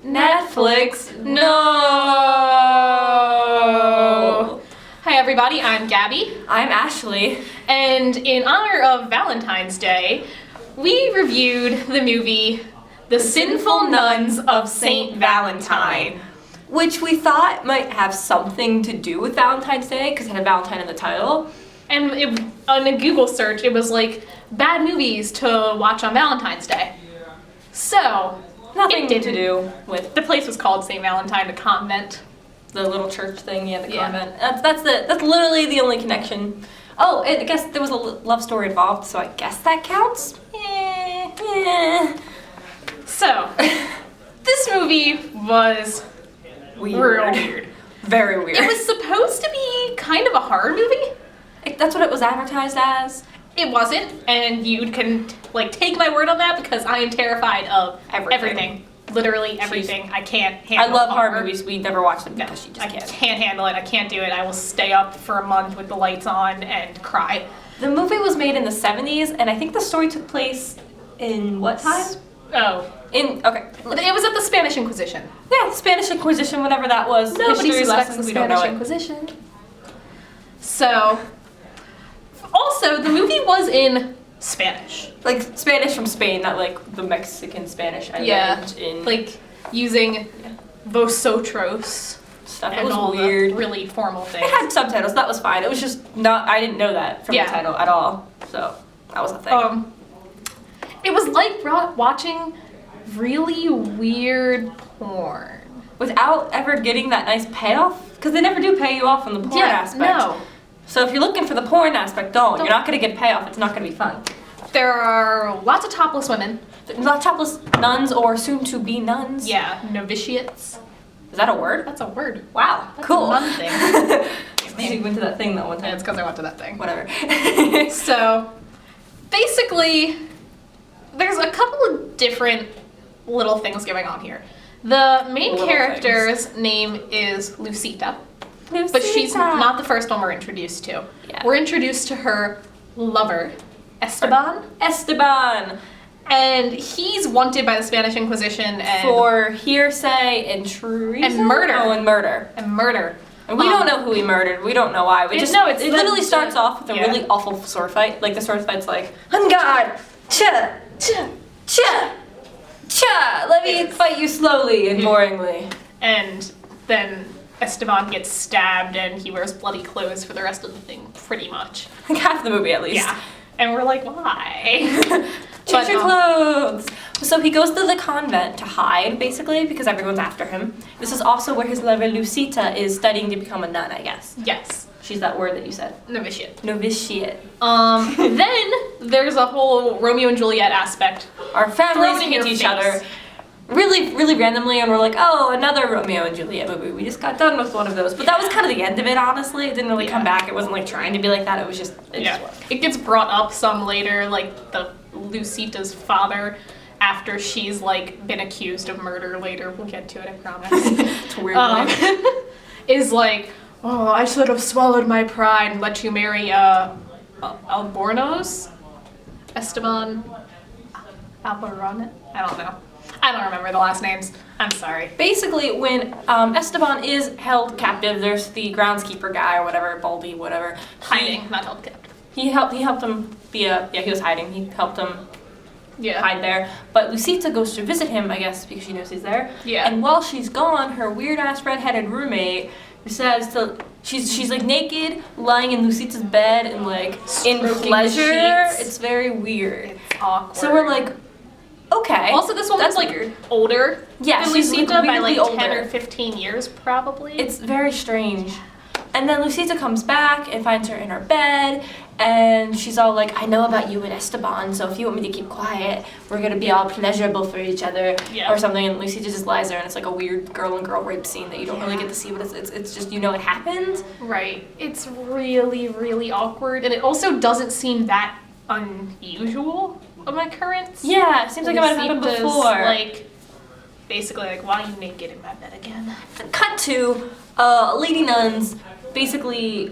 Netflix, no! Hi everybody, I'm Gabby. I'm Ashley. And in honor of Valentine's Day, we reviewed the movie The Sinful Nuns of Saint Valentine. Which we thought might have something to do with Valentine's Day, because it had Valentine in the title. And on a Google search, it was like, bad movies to watch on Valentine's Day. So, Nothing to do with the place was called St. Valentine, the convent. the little church thing, the convent. That's literally the only connection. Oh, I guess there was a love story involved, so I guess that counts. Yeah. So, this movie was real weird. Very weird. It was supposed to be kind of a horror movie. That's what it was advertised as. It wasn't, and you can take my word on that because I am terrified of everything. Literally everything. I can't handle. I love horror movies. We never watch them because she just can't. I can't handle it. I can't do it. I will stay up for a month with the lights on and cry. The movie was made in the 70s, and I think the story took place in what time? It was at the Spanish Inquisition. Yeah, Spanish Inquisition, whatever that was. Nobody History suspects lessons, the we don't know Spanish Inquisition. So, also, the movie was in Spanish. Like Spanish from Spain, not like the Mexican Spanish I learned in. Like using vosotros Stuff. and It was all weird. the really formal things. It had subtitles, that was fine. It was just not, I didn't know that from the title at all. So, that was a thing. It was like watching really weird porn. Without ever getting that nice payoff, because they never do pay you off on the porn aspect. No. So if you're looking for the porn aspect, don't. You're not going to get payoff. It's not going to be fun. There are lots of topless women. Not topless nuns or soon-to-be nuns. Yeah, novitiates. Is that a word? That's a word. Wow, That's cool. a nun thing. She went to that thing that one time. Yeah, it's because I went to that thing. Whatever. So, basically, there's a couple of different little things going on here. The main character's name is Lucita. But she's not the first one we're introduced to. Yeah. We're introduced to her lover, Esteban. Esteban! And he's wanted by the Spanish Inquisition for hearsay and treason? And murder. Oh, and murder. And murder. And we don't know who he murdered. We don't know why. It literally starts off with a really awful sword fight. Like, the sword fight's like, on guard! Cha! Cha! Cha! Cha! Let me fight you slowly and boringly. And then Esteban gets stabbed and he wears bloody clothes for the rest of the thing, pretty much. Like half the movie, at least. Yeah. And we're like, why? Change your clothes! So he goes to the convent to hide, basically, because everyone's after him. This is also where his lover Lucita is studying to become a nun, I guess. Yes. She's that word that you said. Novitiate. Novitiate. Then there's a whole Romeo and Juliet aspect. Our families hate each other really, really randomly, and we're like, oh, another Romeo and Juliet movie. We just got done with one of those. But that was kind of the end of it, honestly. It didn't really come back. It wasn't like trying to be like that. It was just, it just was. It gets brought up some later, like the Lucita's father, after she's like been accused of murder later. We'll get to it, I promise. It's a weird one. Is like, oh, I should have swallowed my pride and let you marry Albornoz? Esteban Albornoz? I don't know. I don't remember the last names. I'm sorry. Basically, when Esteban is held captive, there's the groundskeeper guy or whatever, Baldy, whatever. Hiding, not held captive. He helped him he was hiding. He helped him hide there. But Lucita goes to visit him, I guess, because she knows he's there. Yeah. And while she's gone, her weird-ass redheaded roommate says to... She's like naked, lying in Lucita's bed and like in pleasure. It's very weird. It's awkward. So we're like, okay. Also, this woman's like weird. older Yeah, than she's Lucita by like 10 older. or 15 years, probably. It's very strange. And then Lucita comes back and finds her in her bed, and she's all like, I know about you and Esteban, so if you want me to keep quiet, we're gonna be all pleasurable for each other, or something. And Lucita just lies there, and it's like a weird girl-on-girl rape scene that you don't really get to see, but it's just, you know, it happened. Right. It's really, really awkward, and it also doesn't seem that unusual of an occurrence. Yeah, it seems like it might have happened before. Like, basically, like, why are you naked in my bed again? Cut to lady nuns basically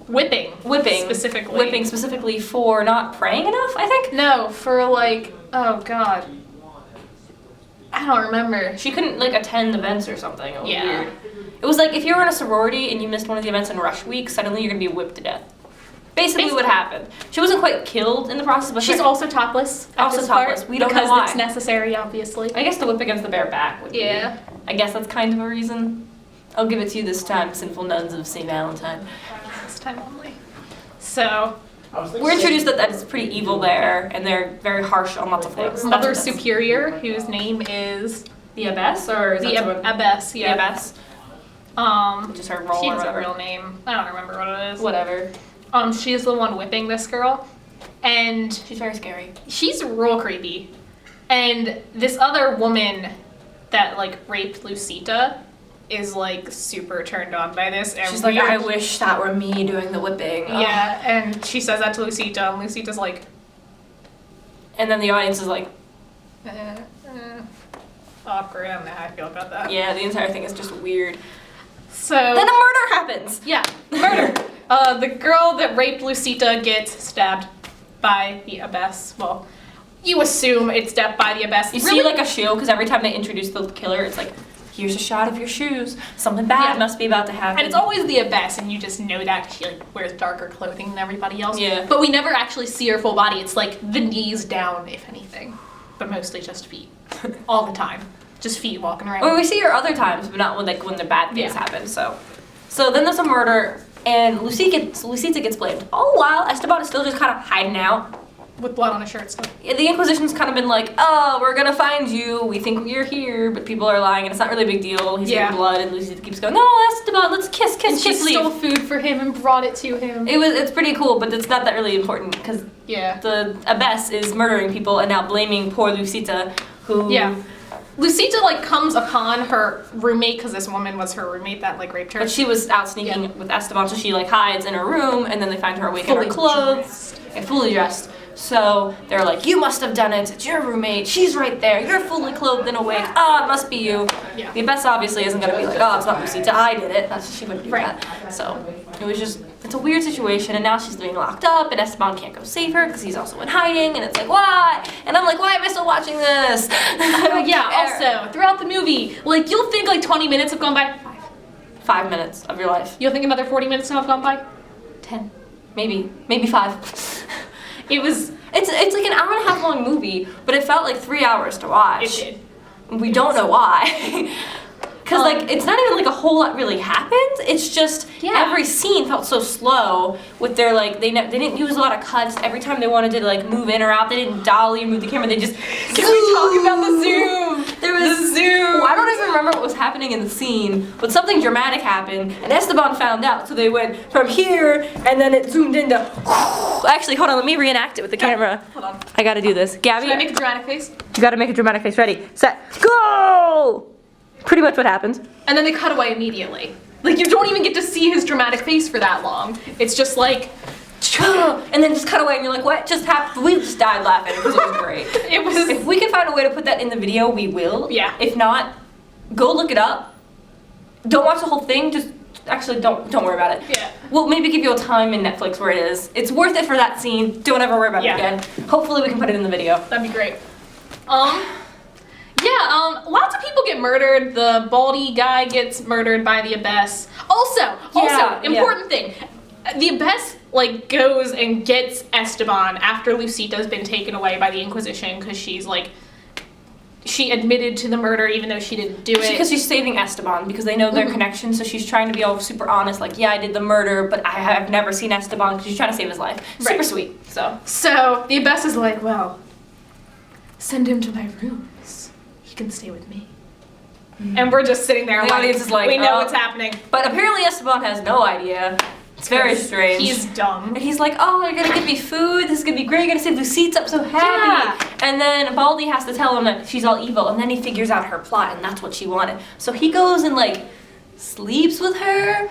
whipping specifically for not praying enough, I think. No, for like, oh god, I don't remember. She couldn't like attend events or something. It was Yeah. weird. It was like if you were in a sorority and you missed one of the events in rush week, suddenly you're gonna be whipped to death. Basically what happened. She wasn't quite killed in the process, but She's also topless. Also topless. We don't know because why. it's necessary, obviously. I guess the whip against the bare back would be. Yeah. I guess that's kind of a reason. I'll give it to you this time, Sinful Nuns of St. Valentine. This time only. So, We're introduced that it's pretty evil there, and they're very harsh on lots of things. Mother That's what it is. Superior, whose name is The Abbess, or is the that someone- Abbess. The Yeah. Abbess? Just her role she or has a whatever. real name. I don't remember what it is. Whatever. She's the one whipping this girl, and She's very scary. she's real creepy. And this other woman that like raped Lucita is like super turned on by this. And She's like, I wish that were me doing the whipping. Ugh. Yeah, and she says that to Lucita, and Lucita's like, And then the audience is like, awkward. I don't know how I feel about that. yeah, the entire thing is just weird. So Then a murder happens. yeah, murder. The girl that raped Lucita gets stabbed by the Abbess. Well, you assume it's stabbed by the Abbess. You see like a shoe, because every time they introduce the killer, it's like, here's a shot of your shoes. Something bad Yeah. must be about to happen. And it's always the Abbess, and you just know that 'cause she like wears darker clothing than everybody else. Yeah. But we never actually see her full body. It's like the knees down, if anything, but mostly just feet, all the time. Just feet walking around. Or we see her other times, but not when like when the bad things Yeah. happen. So then there's a murder, and Lucita gets blamed. All the while, Esteban is still just kind of hiding out. With blood on his shirt still. Yeah, the Inquisition's kind of been like, oh, we're gonna find you. We think you're here, but people are lying, and it's not really a big deal. He's Yeah. getting blood, and Lucita keeps going, no, Esteban, let's kiss, And she leave. stole food for him and brought it to him. It's pretty cool, but it's not that really important because Yeah. the Abbess is murdering people and now blaming poor Lucita, who Yeah. Lucita like comes upon her roommate because this woman was her roommate that like raped her. But she was out sneaking Yeah. with Esteban, so she like hides in her room, and then they find her awake in her Fully clothes dressed. and fully dressed. So they're like, you must have done it. It's your roommate. She's right there. You're fully clothed and awake. Ah, it must be you. Yeah. The Abbess obviously isn't gonna be like, oh, it's not Lucita. I did it. She wouldn't do Right. that. So it was just, it's a weird situation, and now she's being locked up, and Esteban can't go save her because he's also in hiding, and it's like, why? And I'm like, why am I still watching this? I don't Yeah. care. Also, throughout the movie, like you'll think like 20 minutes have gone by. 5 minutes of your life. You'll think another 40 minutes have gone by. 10. Maybe 5. It was. It's like an hour and a half long movie, but it felt like 3 hours to watch. It did. We don't know why. Because like it's not even like a whole lot really happened. It's just Yeah. every scene felt so slow. With their like they didn't use a lot of cuts. Every time they wanted to like move in or out, they didn't dolly or move the camera. They just. Can we talk about the zoom? There was The zoom. Oh, I don't even remember what was happening in the scene, but something dramatic happened, and Esteban found out. So they went from here, and then it zoomed into. Actually, hold on. Let me reenact it with the camera. Hold on. I gotta do this. Gabby, Should I make a dramatic face? you gotta make a dramatic face. Ready, set, go! Pretty much what happens. And then they cut away immediately. Like you don't even get to see his dramatic face for that long. It's just like. And then just cut away, and you're like, what just happened? We just died laughing because it was great. It was. If we can find a way to put that in the video, we will. Yeah. If not, go look it up. Don't watch the whole thing. Just actually don't worry about it. Yeah. We'll maybe give you a time in Netflix where it is. It's worth it for that scene. Don't ever worry about Yeah. it again. Hopefully we can put it in the video. That'd be great. Lots of people get murdered. The baldy guy gets murdered by the Abbess. Also, Yeah, important thing. The Abbess, like, goes and gets Esteban after Lucita's been taken away by the Inquisition because she's, like, she admitted to the murder even though she didn't do it. Because she's saving Esteban because they know their connection, so she's trying to be all super honest, like, yeah, I did the murder, but I have never seen Esteban because she's trying to save his life. Super Right. sweet, so. So, the Abbess is like, well, send him to my rooms. He can stay with me. And we're just sitting there The audience is like, we know oh. what's happening. But apparently Esteban has no idea. It's very strange. He's dumb. And he's like, oh, you're gonna give me food, this is gonna be great, you're gonna save Lucita, I'm so happy. Yeah. And then Baldy has to tell him that she's all evil, and then he figures out her plot, and that's what she wanted. So he goes and, like, sleeps with her.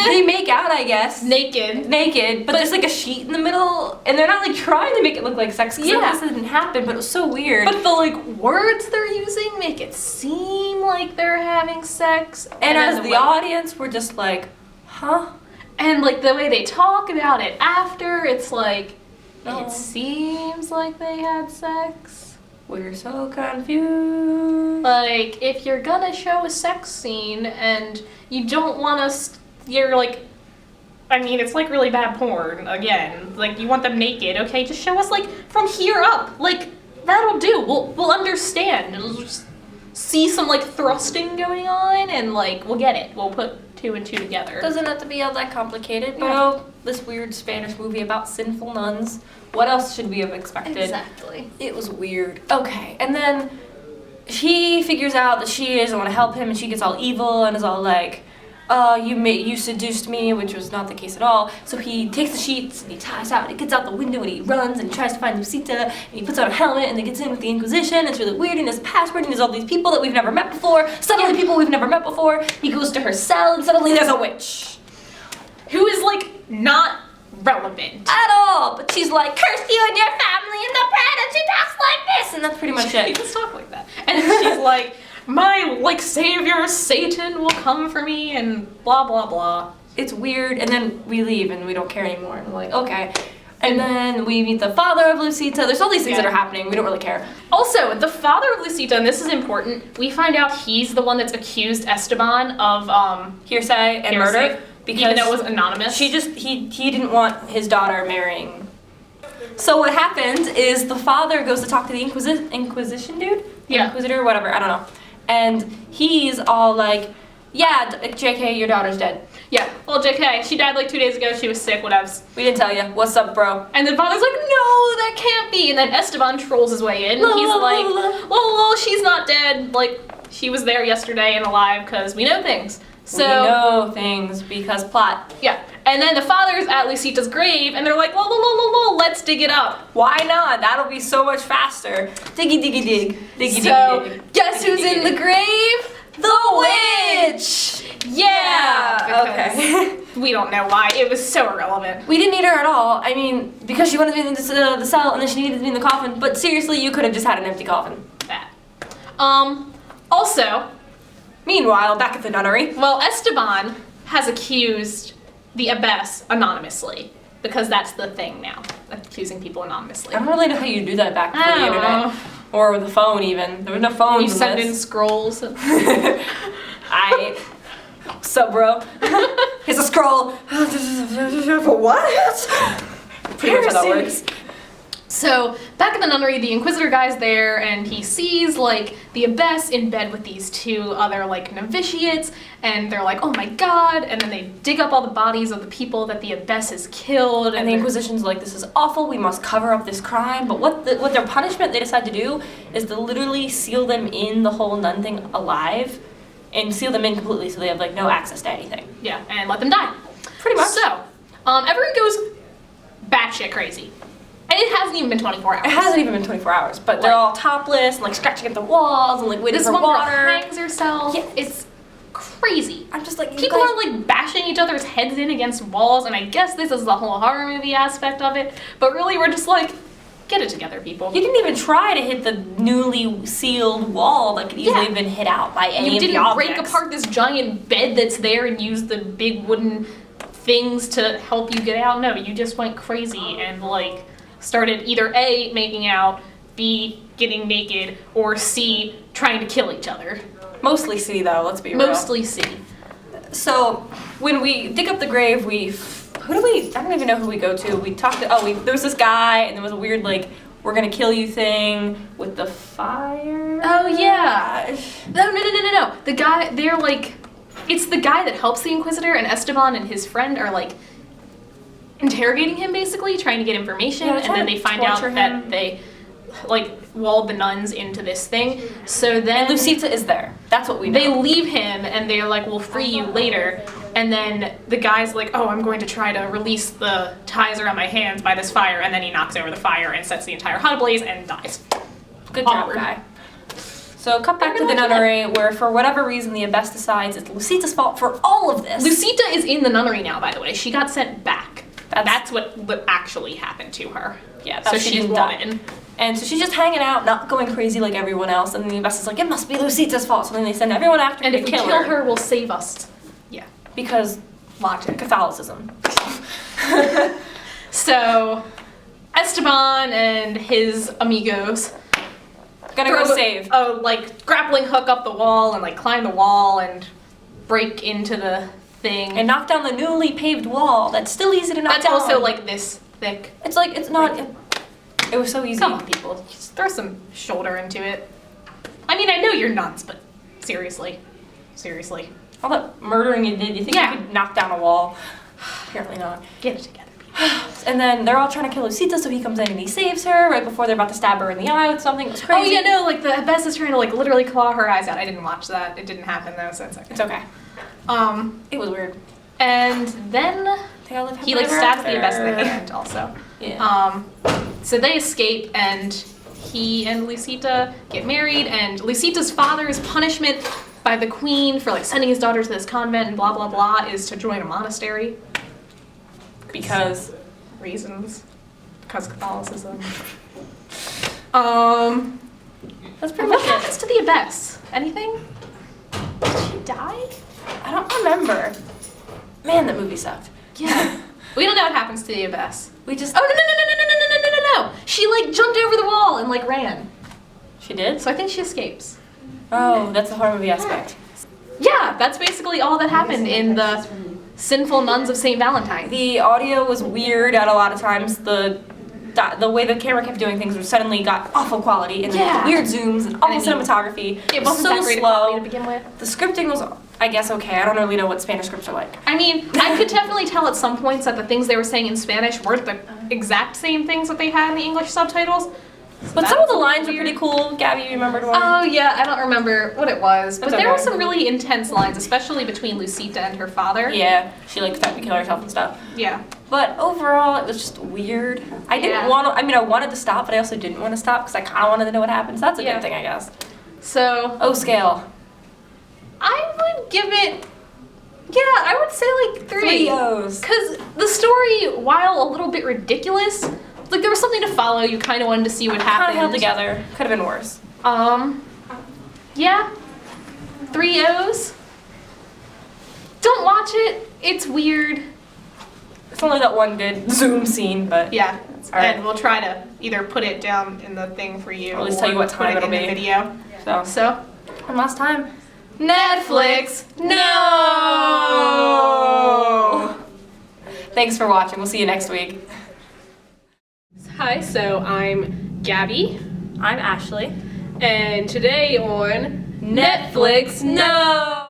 They make out, I guess. Naked, but there's like a sheet in the middle, and they're not like trying to make it look like sex because Yeah. this didn't happen, but it was so weird. But the like words they're using make it seem like they're having sex. and as then the way- audience, we're just like, huh? and like the way they talk about it after, it's like Oh. it seems like they had sex. We're so confused. Like, if you're gonna show a sex scene and you don't want us, you're like, I mean, it's like really bad porn, again. Like, you want them naked, okay? Just show us, like, from here up. Like, that'll do. We'll understand. We'll just see some, like, thrusting going on, and, like, we'll get it. We'll put 2 and 2 together. Doesn't have to be all that complicated, but oh, this weird Spanish movie about sinful nuns. What else should we have expected? Exactly. It was weird. Okay, and then he figures out that she doesn't want to help him, and she gets all evil and is all like, you seduced me, which was not the case at all. So he takes the sheets and he ties out and he gets out the window and he runs and he tries to find Lucita and he puts on a helmet and he gets in with the Inquisition. It's really weird and he has a password and there's all these people that we've never met before. Suddenly people we've never met before. He goes to her cell and suddenly there's a witch. Who is, like, not relevant. At all, but she's like, curse you and your family and the bread, and she talks like this, and that's pretty much She it. does talk like that. And then she's like, my, like, savior Satan will come for me, and blah, blah, blah. It's weird, and then we leave and we don't care anymore, and we're like, okay. And then we meet the father of Lucita. There's all these things that are happening, we don't really care. Also, the father of Lucita, and this is important, we find out he's the one that's accused Esteban of, Hearsay and murder. Because even though it was anonymous. he didn't want his daughter marrying. So what happens is the father goes to talk to the Inquisition dude? Yeah. Inquisitor, whatever, I don't know. And he's all like, yeah, JK, your daughter's dead. Yeah, well, JK, she died like 2 days ago, she was sick, whatevs. We didn't tell you. What's up, bro? And the father's like, no, that can't be. And then Esteban trolls his way in. He's like, well, she's not dead. Like, she was there yesterday and alive because we know things. So, we know things because plot. Yeah, and then the father's at Lucita's grave, and they're like, whoa, let's dig it up. Why not? That'll be so much faster. Diggy, diggy, dig. Diggy, So, diggy, dig. guess who's in the grave? The witch! Yeah! Okay. We don't know why. It was so irrelevant. We didn't need her at all. I mean, because she wanted to be in the cell, and then she needed to be in the coffin. But seriously, you could have just had an empty coffin. That. Also, Meanwhile, back at the nunnery. well, Esteban has accused the abbess anonymously, because that's the thing now, accusing people anonymously. I don't really know how you do that back before the internet. Or with the phone, even. There was no phones. You send in scrolls. Sup, bro? Here's a scroll. What? Pretty much how that works. So, back in the nunnery, the Inquisitor guy's there, and he sees, like, the abbess in bed with these 2 other, like, novitiates, and they're like, oh my god, and then they dig up all the bodies of the people that the abbess has killed. And the Inquisition's like, this is awful, we must cover up this crime, but what their punishment they decide to do is to literally seal them in the whole nun thing alive, and seal them in completely so they have, like, no access to anything. Yeah, and let them die. Pretty much. So, everyone goes batshit crazy. And it hasn't even been 24 hours. It hasn't even been 24 hours, but they're all topless and like scratching at the walls and like waiting this for one water. girl hangs herself. Yeah. It's crazy. I'm just like, People are like bashing each other's heads in against walls, and I guess this is the whole horror movie aspect of it. But really, we're just like, get it together, people. You didn't even try to hit the newly sealed wall that could easily have been hit out by any of the objects. You didn't break apart this giant bed that's there and use the big wooden things to help you get out. No, you just went crazy and like started either A, making out, B, getting naked, or C, trying to kill each other. Mostly C though, let's be real. Mostly C. So, when we dig up the grave, I don't even know who we go to. We talked to, there was this guy, and there was a weird, like, we're gonna kill you thing with the fire. Oh, yeah. No. The guy, they're like, it's the guy that helps the Inquisitor, and Esteban and his friend are like, interrogating him basically, trying to get information, and then they find out that they like walled the nuns into this thing. So then Lucita is there. That's what we know. They leave him and they're like, we'll free you later. And then the guy's like, oh, I'm going to try to release the ties around my hands by this fire, and then he knocks over the fire and sets the entire hut ablaze and dies. Good job, guy. So cut back to the nunnery where for whatever reason the abbess decides it's Lucita's fault for all of this. Lucita is in the nunnery now, by the way. She got sent back. That's what actually happened to her. Yeah, so she's wanted. And so she's just hanging out, not going crazy like everyone else, and the abbess is like, it must be Lucita's fault, so then they send everyone after her to kill her. And if we kill her, we'll save us. Yeah. Because logic. Catholicism. So, Esteban and his amigos Gotta go save. a like grappling hook up the wall and like climb the wall and break into the thing. And knock down the newly paved wall. That's still easy to knock down. That's also like this thick. It's like, it's not, it was so easy. Come on, people. Just throw some shoulder into it. I mean, I know you're nuts, but seriously. Seriously. All that murdering you did, you think you could knock down a wall? Apparently not. Get it together, people. And then they're all trying to kill Lucita, so he comes in and he saves her right before they're about to stab her in the eye with something. It was crazy. Oh yeah, no, like the Bess is trying to like literally claw her eyes out. I didn't watch that. It didn't happen though, so it's okay. It's okay. It was weird. And then he like stabs the Bess in the hand also. Yeah. So they escape and he and Lucita get married, and Lucita's father's punishment by the queen for like sending his daughter to this convent and blah blah blah is to join a monastery. Because reasons. Because Catholicism. That's pretty much What happens to the Abbess? Anything? Did she die? I don't remember. Man, that movie sucked. Yeah. We don't know what happens to the Abbess. We just... Oh, no. She like jumped over the wall and like ran. She did? So I think she escapes. Oh, that's the horror movie aspect. Yeah, that's basically all that happened in the Sinful Nuns of St. Valentine. The audio was weird at a lot of times. The way the camera kept doing things suddenly got awful quality, and weird zooms and awful cinematography. It wasn't so that great slow to begin with. The scripting was, I guess, okay. I don't really know what Spanish scripts are like. I mean, I could definitely tell at some points that the things they were saying in Spanish weren't the exact same things that they had in the English subtitles. But some of the lines were pretty cool. Gabby, you remembered one? Oh yeah, I don't remember what it was, but there were some really intense lines, especially between Lucita and her father. Yeah, she like threatened to kill herself and stuff. Yeah. But overall, it was just weird. I didn't want to, I mean, I wanted to stop, but I also didn't want to stop because I kind of wanted to know what happened. So that's a good thing, I guess. So. O scale. I would give it, I would say like 3. 3 O's. Because the story, while a little bit ridiculous, like there was something to follow. You kind of wanted to see what happened. Kind of held together. Could have been worse. Yeah. 3 O's. Don't watch it. It's weird. It's only that one good zoom scene, but yeah. Right. And we'll try to either put it down in the thing for you, or at least tell you what time it'll be. Video. So. One last time. Netflix. No. Thanks for watching. We'll see you next week. Hi, so I'm Gabby. I'm Ashley. And today on Netflix No!